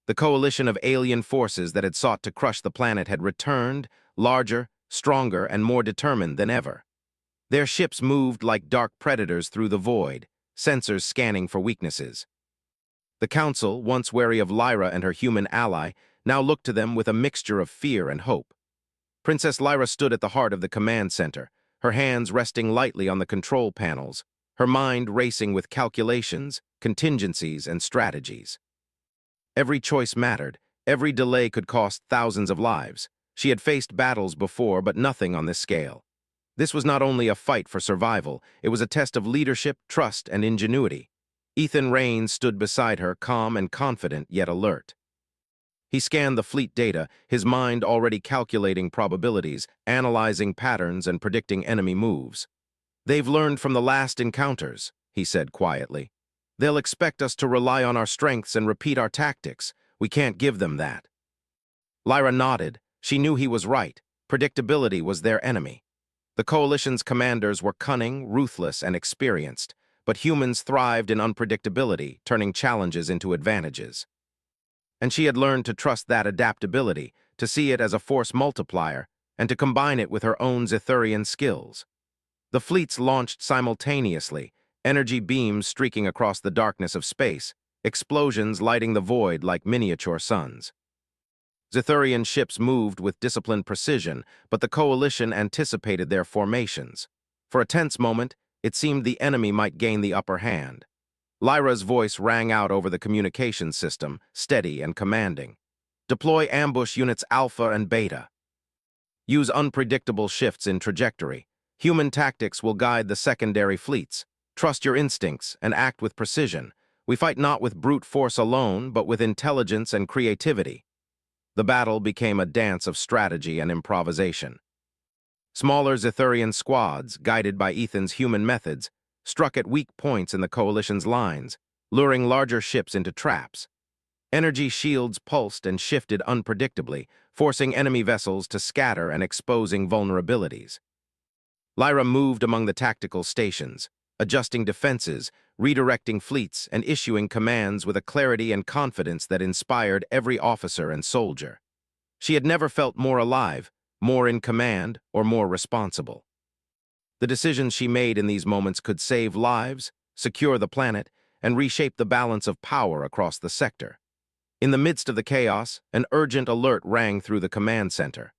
The coalition of alien forces that had sought to crush the planet had returned, larger, stronger, and more determined than ever. Their ships moved like dark predators through the void, sensors scanning for weaknesses. The Council, once wary of Lyra and her human ally, now looked to them with a mixture of fear and hope. Princess Lyra stood at the heart of the command center, her hands resting lightly on the control panels, her mind racing with calculations, contingencies, and strategies. Every choice mattered, every delay could cost thousands of lives. She had faced battles before, but nothing on this scale. This was not only a fight for survival, it was a test of leadership, trust, and ingenuity. Ethan Raines stood beside her, calm and confident, yet alert. He scanned the fleet data, his mind already calculating probabilities, analyzing patterns, and predicting enemy moves. "They've learned from the last encounters," he said quietly. "They'll expect us to rely on our strengths and repeat our tactics. We can't give them that." Lyra nodded. She knew he was right. Predictability was their enemy. The coalition's commanders were cunning, ruthless, and experienced, but humans thrived in unpredictability, turning challenges into advantages. And she had learned to trust that adaptability, to see it as a force multiplier, and to combine it with her own Zithurian skills. The fleets launched simultaneously, energy beams streaking across the darkness of space, explosions lighting the void like miniature suns. Zithurian ships moved with disciplined precision, but the coalition anticipated their formations. For a tense moment, it seemed the enemy might gain the upper hand. Lyra's voice rang out over the communications system, steady and commanding. "Deploy ambush units Alpha and Beta. Use unpredictable shifts in trajectory. Human tactics will guide the secondary fleets. Trust your instincts and act with precision. We fight not with brute force alone, but with intelligence and creativity." The battle became a dance of strategy and improvisation. Smaller Zithurian squads, guided by Ethan's human methods, struck at weak points in the coalition's lines, luring larger ships into traps. Energy shields pulsed and shifted unpredictably, forcing enemy vessels to scatter and exposing vulnerabilities. Lyra moved among the tactical stations, adjusting defenses, redirecting fleets, and issuing commands with a clarity and confidence that inspired every officer and soldier. She had never felt more alive, more in command, or more responsible. The decisions she made in these moments could save lives, secure the planet, and reshape the balance of power across the sector. In the midst of the chaos, an urgent alert rang through the command center.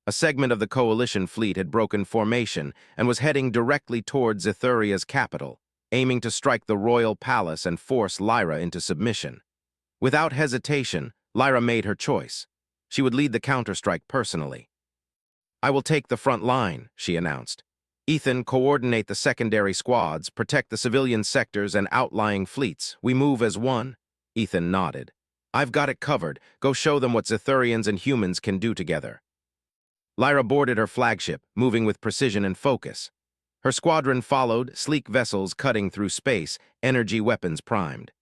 A segment of the coalition fleet had broken formation and was heading directly toward Zithuria's capital, aiming to strike the royal palace and force Lyra into submission. Without hesitation, Lyra made her choice. She would lead the counterstrike personally. "I will take the front line," she announced. "Ethan, coordinate the secondary squads, protect the civilian sectors and outlying fleets. We move as one." Ethan nodded. "I've got it covered. Go show them what Zithurians and humans can do together." Lyra boarded her flagship, moving with precision and focus. Her squadron followed, sleek vessels cutting through space, energy weapons primed.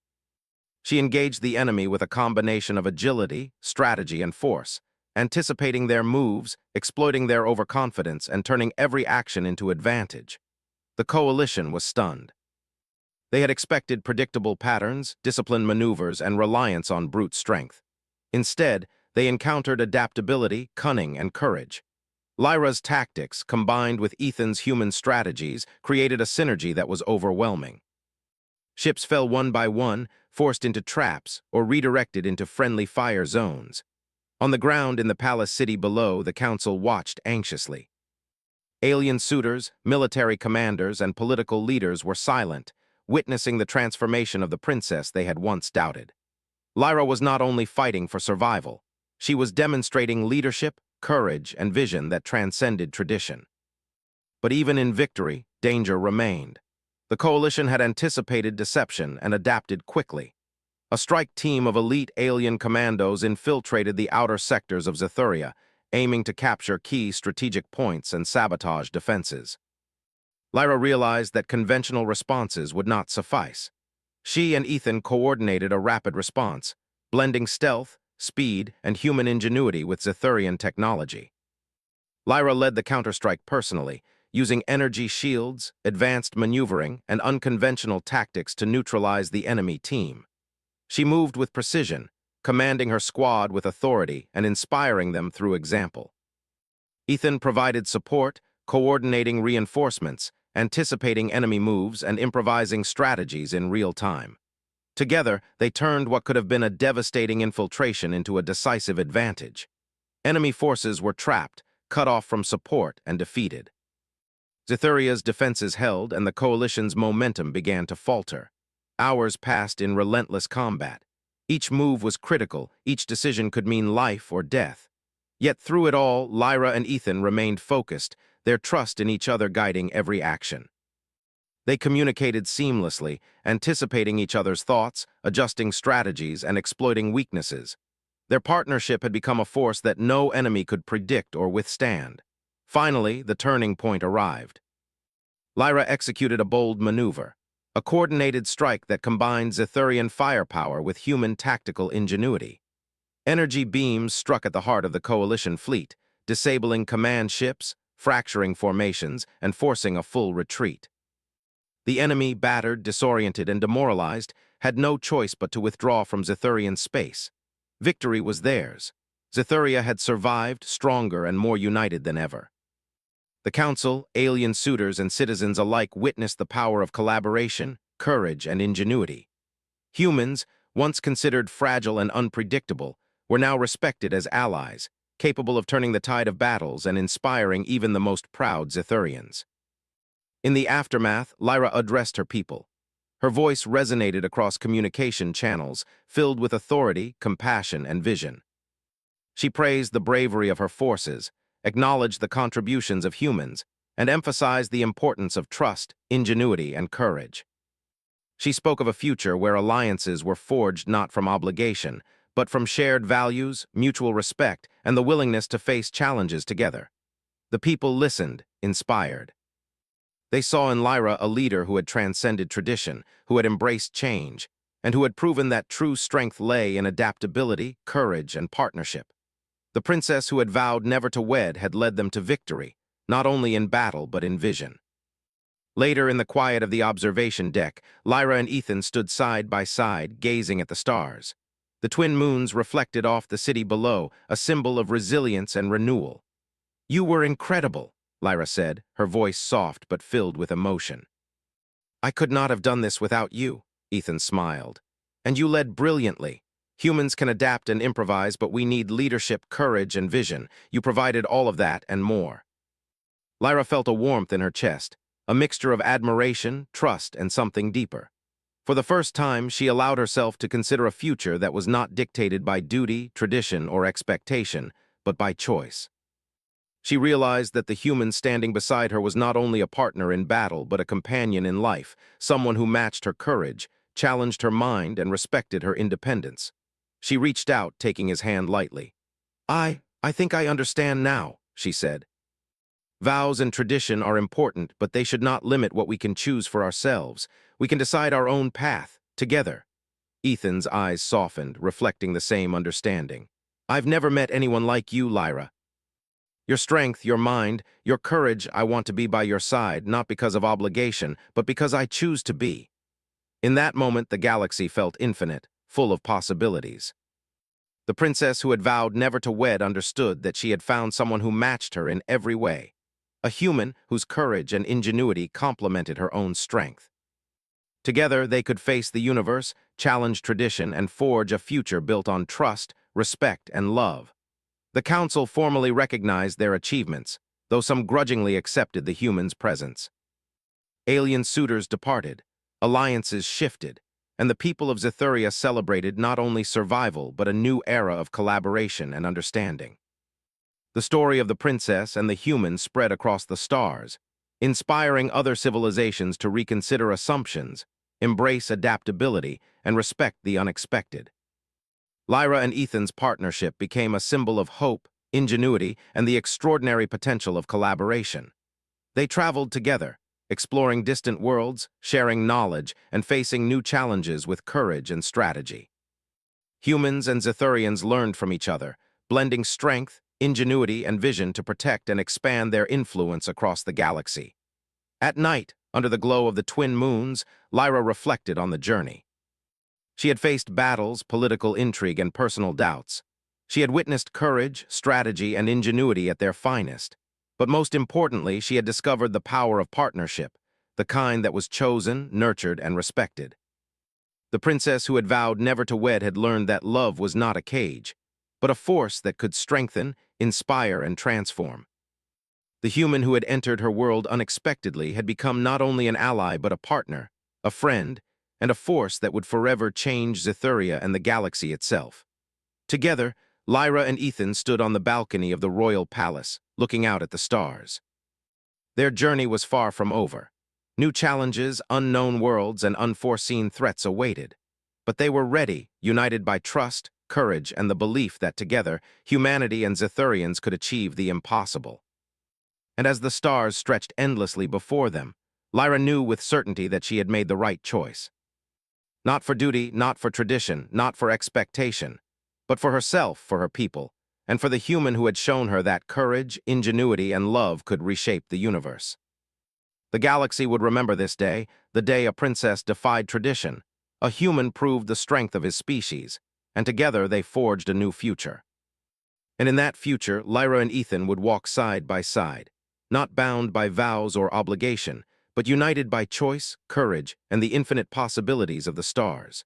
She engaged the enemy with a combination of agility, strategy, and force, anticipating their moves, exploiting their overconfidence, and turning every action into advantage. The coalition was stunned. They had expected predictable patterns, disciplined maneuvers, and reliance on brute strength. Instead, they encountered adaptability, cunning, and courage. Lyra's tactics, combined with Ethan's human strategies, created a synergy that was overwhelming. Ships fell one by one, forced into traps, or redirected into friendly fire zones. On the ground in the palace city below, the council watched anxiously. Alien suitors, military commanders, and political leaders were silent, witnessing the transformation of the princess they had once doubted. Lyra was not only fighting for survival, she was demonstrating leadership, courage, and vision that transcended tradition. But even in victory, danger remained. The coalition had anticipated deception and adapted quickly. A strike team of elite alien commandos infiltrated the outer sectors of Zithuria, aiming to capture key strategic points and sabotage defenses. Lyra realized that conventional responses would not suffice. She and Ethan coordinated a rapid response, blending stealth, speed, and human ingenuity with Zithurian technology. Lyra led the counterstrike personally, using energy shields, advanced maneuvering, and unconventional tactics to neutralize the enemy team. She moved with precision, commanding her squad with authority and inspiring them through example. Ethan provided support, coordinating reinforcements, anticipating enemy moves, and improvising strategies in real time. Together, they turned what could have been a devastating infiltration into a decisive advantage. Enemy forces were trapped, cut off from support, and defeated. Zithuria's defenses held, and the coalition's momentum began to falter. Hours passed in relentless combat. Each move was critical, each decision could mean life or death. Yet through it all, Lyra and Ethan remained focused, their trust in each other guiding every action. They communicated seamlessly, anticipating each other's thoughts, adjusting strategies, and exploiting weaknesses. Their partnership had become a force that no enemy could predict or withstand. Finally, the turning point arrived. Lyra executed a bold maneuver, a coordinated strike that combined Zithurian firepower with human tactical ingenuity. Energy beams struck at the heart of the coalition fleet, disabling command ships, fracturing formations, and forcing a full retreat. The enemy, battered, disoriented, and demoralized, had no choice but to withdraw from Zithurian space. Victory was theirs. Zithuria had survived, stronger and more united than ever. The council, alien suitors, and citizens alike witnessed the power of collaboration, courage, and ingenuity. Humans, once considered fragile and unpredictable, were now respected as allies, capable of turning the tide of battles and inspiring even the most proud Zithurians. In the aftermath, Lyra addressed her people. Her voice resonated across communication channels, filled with authority, compassion, and vision. She praised the bravery of her forces, acknowledged the contributions of humans, and emphasized the importance of trust, ingenuity, and courage. She spoke of a future where alliances were forged not from obligation, but from shared values, mutual respect, and the willingness to face challenges together. The people listened, inspired. They saw in Lyra a leader who had transcended tradition, who had embraced change, and who had proven that true strength lay in adaptability, courage, and partnership. The princess who had vowed never to wed had led them to victory, not only in battle but in vision. Later, in the quiet of the observation deck, Lyra and Ethan stood side by side, gazing at the stars. The twin moons reflected off the city below, a symbol of resilience and renewal. "You were incredible," Lyra said, her voice soft but filled with emotion. "I could not have done this without you," Ethan smiled. "And you led brilliantly. Humans can adapt and improvise, but we need leadership, courage, and vision. You provided all of that and more." Lyra felt a warmth in her chest, a mixture of admiration, trust, and something deeper. For the first time, she allowed herself to consider a future that was not dictated by duty, tradition, or expectation, but by choice. She realized that the human standing beside her was not only a partner in battle, but a companion in life, someone who matched her courage, challenged her mind, and respected her independence. She reached out, taking his hand lightly. I think I understand now," she said. "Vows and tradition are important, but they should not limit what we can choose for ourselves. We can decide our own path, together." Ethan's eyes softened, reflecting the same understanding. "I've never met anyone like you, Lyra. Your strength, your mind, your courage, I want to be by your side, not because of obligation, but because I choose to be." In that moment, the galaxy felt infinite, full of possibilities. The princess who had vowed never to wed understood that she had found someone who matched her in every way, a human whose courage and ingenuity complemented her own strength. Together, they could face the universe, challenge tradition, and forge a future built on trust, respect, and love. The council formally recognized their achievements, though some grudgingly accepted the humans' presence. Alien suitors departed, alliances shifted, and the people of Xithuria celebrated not only survival but a new era of collaboration and understanding. The story of the princess and the humans spread across the stars, inspiring other civilizations to reconsider assumptions, embrace adaptability, and respect the unexpected. Lyra and Ethan's partnership became a symbol of hope, ingenuity, and the extraordinary potential of collaboration. They traveled together, exploring distant worlds, sharing knowledge, and facing new challenges with courage and strategy. Humans and Xithurians learned from each other, blending strength, ingenuity, and vision to protect and expand their influence across the galaxy. At night, under the glow of the twin moons, Lyra reflected on the journey. She had faced battles, political intrigue, and personal doubts. She had witnessed courage, strategy, and ingenuity at their finest. But most importantly, she had discovered the power of partnership, the kind that was chosen, nurtured, and respected. The princess who had vowed never to wed had learned that love was not a cage, but a force that could strengthen, inspire, and transform. The human who had entered her world unexpectedly had become not only an ally but a partner, a friend, and a force that would forever change Xithuria and the galaxy itself. Together, Lyra and Ethan stood on the balcony of the royal palace, looking out at the stars. Their journey was far from over. New challenges, unknown worlds, and unforeseen threats awaited. But they were ready, united by trust, courage, and the belief that together, humanity and Xithurians could achieve the impossible. And as the stars stretched endlessly before them, Lyra knew with certainty that she had made the right choice. Not for duty, not for tradition, not for expectation, but for herself, for her people, and for the human who had shown her that courage, ingenuity, and love could reshape the universe. The galaxy would remember this day, the day a princess defied tradition, a human proved the strength of his species, and together they forged a new future. And in that future, Lyra and Ethan would walk side by side, not bound by vows or obligation, but united by choice, courage, and the infinite possibilities of the stars.